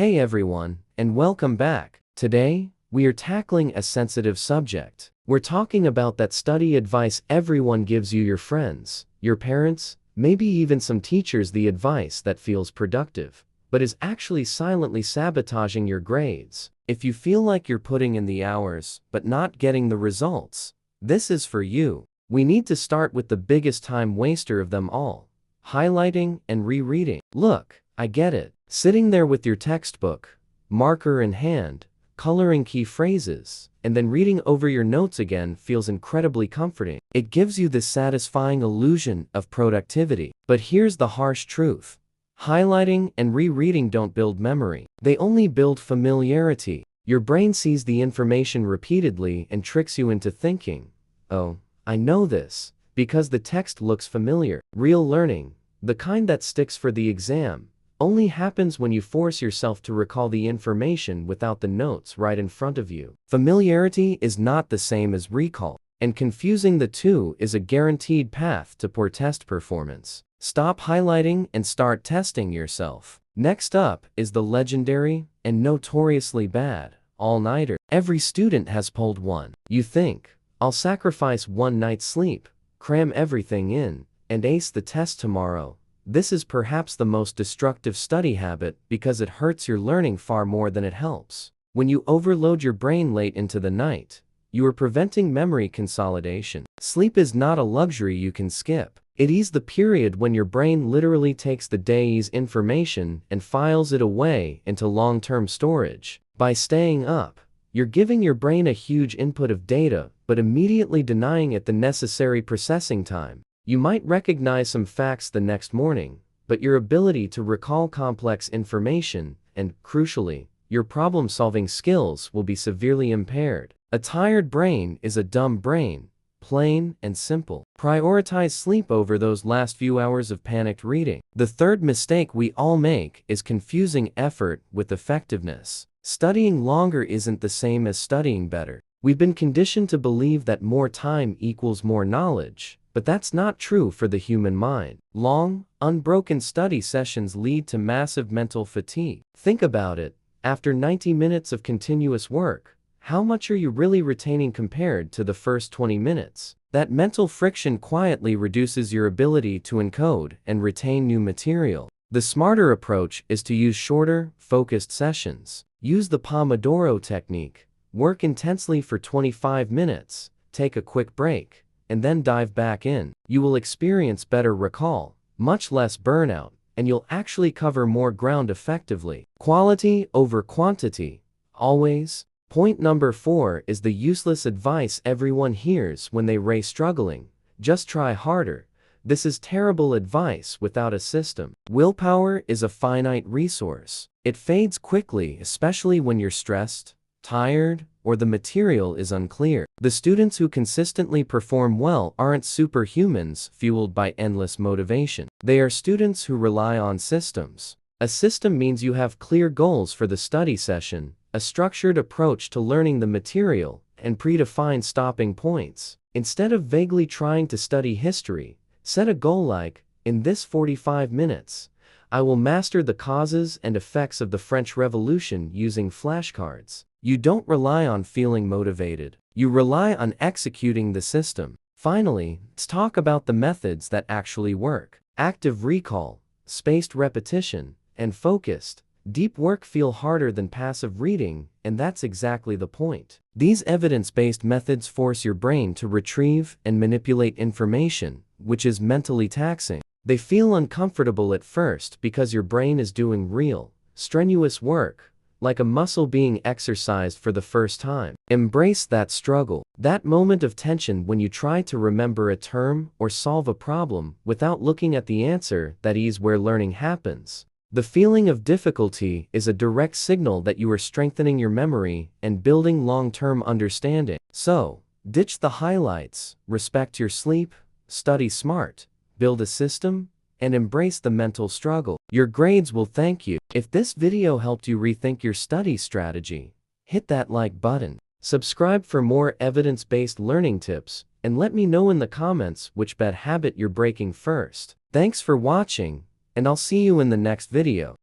Hey everyone, and welcome back. Today, we are tackling a sensitive subject. We're talking about that study advice everyone gives you, your friends, your parents, maybe even some teachers, the advice that feels productive, but is actually silently sabotaging your grades. If you feel like you're putting in the hours, but not getting the results, this is for you. We need to start with the biggest time waster of them all: highlighting and rereading. Look, I get it. Sitting there with your textbook, marker in hand, coloring key phrases, and then reading over your notes again feels incredibly comforting. It gives you this satisfying illusion of productivity. But here's the harsh truth. Highlighting and rereading don't build memory. They only build familiarity. Your brain sees the information repeatedly and tricks you into thinking, "Oh, I know this," because the text looks familiar. Real learning, the kind that sticks for the exam, only happens when you force yourself to recall the information without the notes right in front of you. Familiarity is not the same as recall, and confusing the two is a guaranteed path to poor test performance. Stop highlighting and start testing yourself. Next up is the legendary and notoriously bad all-nighter. Every student has pulled one. You think, "I'll sacrifice one night's sleep, cram everything in, and ace the test tomorrow." This is perhaps the most destructive study habit because it hurts your learning far more than it helps. When you overload your brain late into the night, you are preventing memory consolidation. Sleep is not a luxury you can skip. It is the period when your brain literally takes the day's information and files it away into long-term storage. By staying up, you're giving your brain a huge input of data, but immediately denying it the necessary processing time. You might recognize some facts the next morning, but your ability to recall complex information and, crucially, your problem-solving skills will be severely impaired. A tired brain is a dumb brain, plain and simple. Prioritize sleep over those last few hours of panicked reading. The third mistake we all make is confusing effort with effectiveness. Studying longer isn't the same as studying better. We've been conditioned to believe that more time equals more knowledge, but that's not true for the human mind. Long, unbroken study sessions lead to massive mental fatigue. Think about it. After 90 minutes of continuous work, how much are you really retaining compared to the first 20 minutes? That mental friction quietly reduces your ability to encode and retain new material. The smarter approach is to use shorter, focused sessions. Use the Pomodoro technique. Work intensely for 25 minutes, take a quick break, and then dive back in. You will experience better recall, much less burnout, and you'll actually cover more ground effectively. Quality over quantity, always. Point number 4 is the useless advice everyone hears when they race struggling: just try harder. This is terrible advice without a system. Willpower is a finite resource. It fades quickly, especially when you're stressed, tired, or the material is unclear. The students who consistently perform well aren't superhumans fueled by endless motivation. They are students who rely on systems. A system means you have clear goals for the study session, a structured approach to learning the material, and predefined stopping points. Instead of vaguely trying to study history, set a goal like, "In this 45 minutes, I will master the causes and effects of the French Revolution using flashcards." You don't rely on feeling motivated. You rely on executing the system. Finally, let's talk about the methods that actually work. Active recall, spaced repetition, and focused, deep work feel harder than passive reading, and that's exactly the point. These evidence-based methods force your brain to retrieve and manipulate information, which is mentally taxing. They feel uncomfortable at first because your brain is doing real, strenuous work, like a muscle being exercised for the first time. Embrace that struggle, that moment of tension when you try to remember a term or solve a problem without looking at the answer. That is where learning happens. The feeling of difficulty is a direct signal that you are strengthening your memory and building long-term understanding. So, ditch the highlights, respect your sleep, study smart, build a system, and embrace the mental struggle. Your grades will thank you. If this video helped you rethink your study strategy, hit that like button. Subscribe for more evidence-based learning tips, and let me know in the comments which bad habit you're breaking first. Thanks for watching, and I'll see you in the next video.